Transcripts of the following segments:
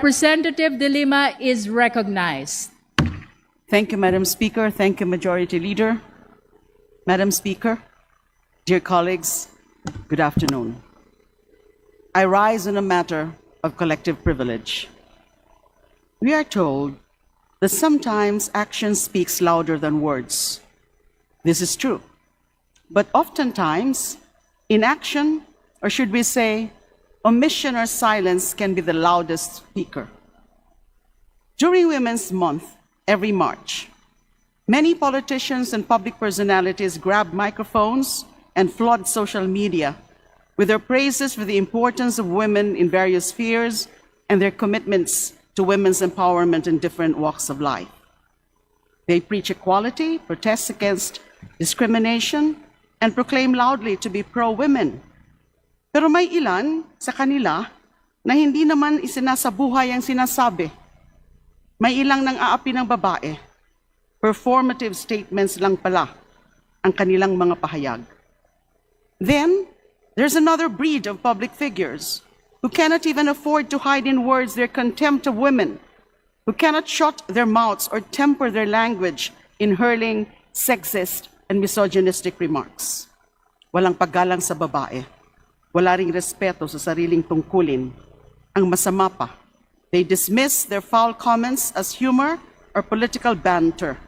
Representative De Lima is recognized. Thank you, Madam Speaker. Thank you, Majority Leader. Madam Speaker, dear colleagues, good afternoon. I rise on a matter of collective privilege. We are told that sometimes action speaks louder than words. This is true. But oftentimes, inaction, or should we say, omission or silence can be the loudest speaker. During Women's Month, every March, many politicians and public personalities grab microphones and flood social media with their praises for the importance of women in various spheres and their commitments to women's empowerment in different walks of life. They preach equality, protest against discrimination, and proclaim loudly to be pro-women. Pero may ilan sa kanila na hindi naman isinasabuhay ang sinasabi. May ilang nang aapi ng babae. Performative statements lang pala ang kanilang mga pahayag. Then, there's another breed of public figures who cannot even afford to hide in words their contempt of women, who cannot shut their mouths or temper their language in hurling sexist and misogynistic remarks. Walang paggalang sa babae. Wala ring respeto sa sariling tungkulin. Ang masama pa, they dismiss their foul comments as humor or political banter.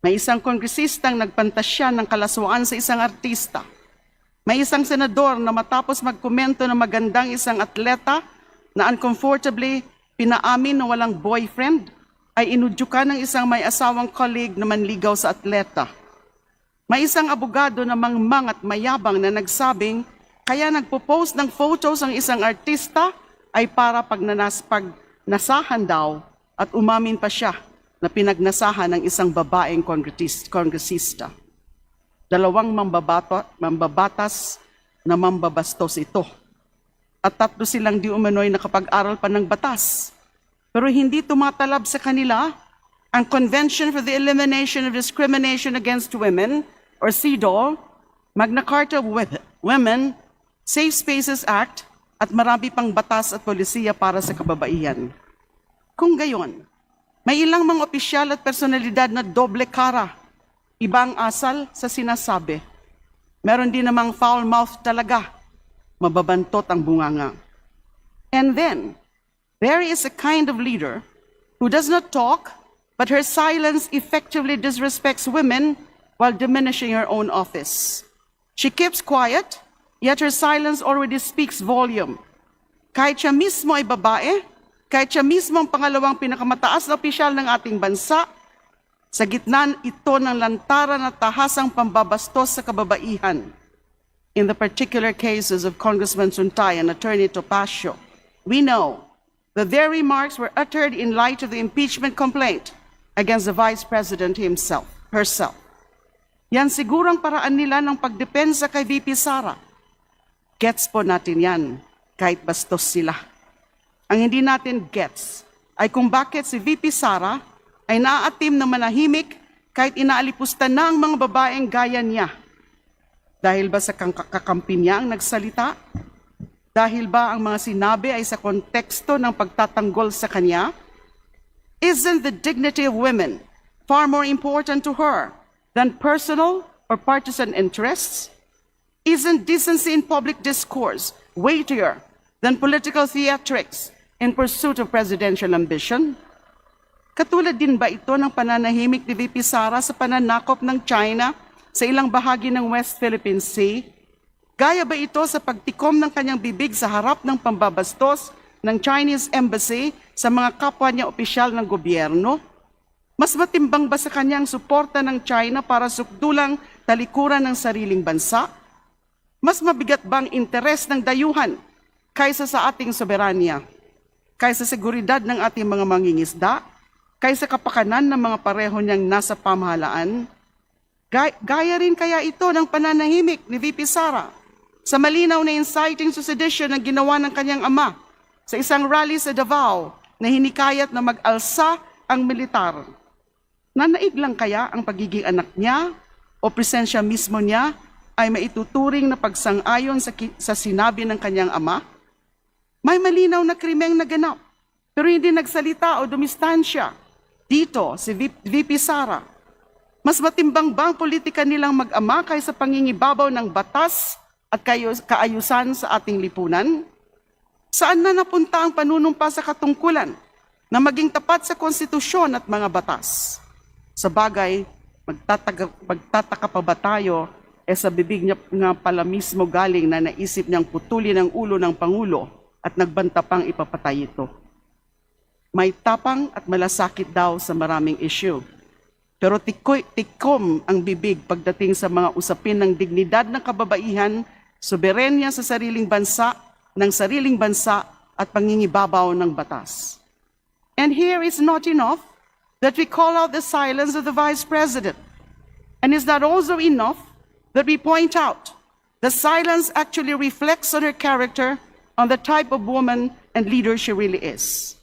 May isang kongresistang nagpantasya ng kalaswaan sa isang artista. May isang senador na matapos magkomento na magandang isang atleta na uncomfortably pinaamin na walang boyfriend, ay inudyukan ng isang may asawang colleague na manligaw sa atleta. May isang abogado na mangmang at mayabang na nagsabing kaya nagpo-post ng photos ang isang artista ay para pag nasahan daw at umamin pa siya na pinagnasahan ng isang babaeng kongresista. Dalawang mambabatas na mambabastos ito. At 3 silang di umano'y nakapag-aral pa ng batas. Pero hindi tumatalab sa kanila ang Convention for the Elimination of Discrimination Against Women, or CEDAW, Magna Carta of Women, Safe Spaces Act, at marami pang batas at polisiya para sa kababaihan. Kung gayon, may ilang mga opisyal at personalidad na doble kara, ibang asal sa sinasabi. Meron din namang foul mouth talaga, mababantot ang bunganga. And then, there is a kind of leader who does not talk, but her silence effectively disrespects women while diminishing her own office. She keeps quiet, yet her silence already speaks volume. Kahit siya mismo ay babae, kahit siya mismo ang pangalawang pinakamataas na opisyal ng ating bansa, sa gitna ito ng lantaran at tahasang pambabastos sa kababaihan. In the particular cases of Congressman Suntay and Attorney Topacio, we know that their remarks were uttered in light of the impeachment complaint against the Vice President herself. Yan sigurang paraan nila ng pagdepensa kay VP Sara. Gets po natin yan, kahit bastos sila. Ang hindi natin gets ay kung bakit si VP Sara ay naaatim na manahimik kahit inaalipusta na ang mga babaeng gaya niya. Dahil ba sa kakampi niya ang nagsalita? Dahil ba ang mga sinabi ay sa konteksto ng pagtatanggol sa kanya? Isn't the dignity of women far more important to her than personal or partisan interests? Isn't decency in public discourse weightier than political theatrics in pursuit of presidential ambition? Katulad din ba ito ng pananahimik ni VP Sara sa pananakop ng China sa ilang bahagi ng West Philippine Sea? Gaya ba ito sa pagtikom ng kanyang bibig sa harap ng pambabastos ng Chinese Embassy sa mga kapwa niya opisyal ng gobyerno? Mas matimbang ba sa kanyang suporta ng China para sukdulang talikuran ng sariling bansa? Mas mabigat bang interes ng dayuhan kaysa sa ating soberanya? Kaysa seguridad ng ating mga mangingisda? Kaysa kapakanan ng mga pareho niyang nasa pamahalaan? Gaya rin kaya ito ng pananahimik ni VP Sara sa malinaw na inciting to sedition na ginawa ng kanyang ama sa isang rally sa Davao na hinikayat na mag-alsa ang militar? Nanaig lang kaya ang pagiging anak niya o presensya mismo niya ay maituturing na pagsang-ayon sa sinabi ng kanyang ama? May malinaw na krimeng naganap pero hindi nagsalita o dumistansya. Dito, si VP Sara, mas matimbang ba ang politika nilang mag-ama kaysa pangingibabaw ng batas at kaayusan sa ating lipunan? Saan na napunta ang panunumpa sa katungkulan na maging tapat sa konstitusyon at mga batas? Sa bagay, magtataka pa ba tayo sa bibig niya nga pala mismo galing na naisip niyang putulin ang ulo ng Pangulo at nagbanta pang ipapatay ito. May tapang at malasakit daw sa maraming issue. Pero tikom ang bibig pagdating sa mga usapin ng dignidad ng kababaihan, soberenya sa sariling bansa, ng sariling bansa at pangingibabaw ng batas. And here is not enough that we call out the silence of the Vice President. And is that also enough that we point out the silence actually reflects on her character, on the type of woman and leader she really is?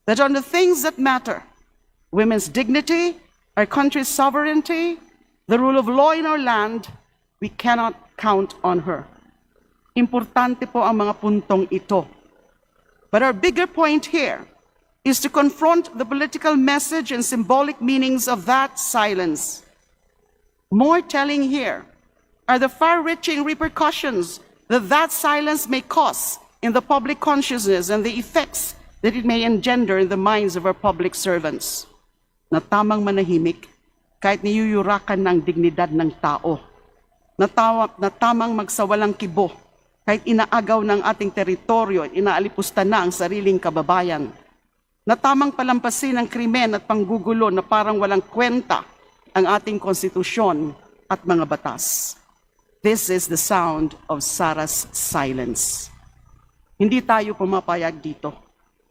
That on the things that matter, women's dignity, our country's sovereignty, the rule of law in our land, we cannot count on her. Importante po ang mga puntong ito. But our bigger point here is to confront the political message and symbolic meanings of that silence. More telling here are the far-reaching repercussions that silence may cause in the public consciousness and the effects that it may engender in the minds of our public servants. Na tamang manahimik kahit niyuyurakan ng dignidad ng tao. Na tamang magsawalang kibo kahit inaagaw ng ating teritoryo at inaalipusta na ang sariling kababayan. Na tamang palampasin ang krimen at panggugulo na parang walang kwenta ang ating konstitusyon at mga batas. This is the sound of Sara's silence. Hindi tayo pumapayag dito.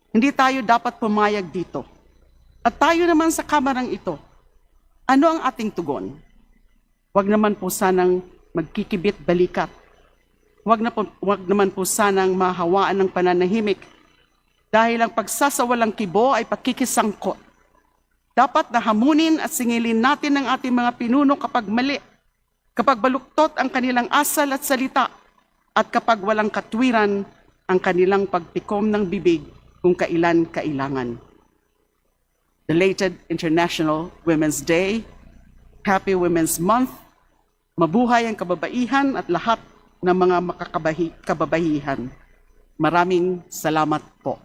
Hindi tayo dapat pumayag dito. At tayo naman sa kamarang ito, ano ang ating tugon? Huwag naman po sanang magkikibit balikat. Huwag naman po sanang mahawaan ng pananahimik dahil ang pagsasawalang kibo ay pakikisangkot. Dapat na hamunin at singilin natin ang ating mga pinuno kapag mali, kapag baluktot ang kanilang asal at salita, at kapag walang katwiran ang kanilang pagtikom ng bibig kung kailan kailangan. Belated International Women's Day, Happy Women's Month, mabuhay ang kababaihan at lahat ng mga makakababahihan. Maraming salamat po.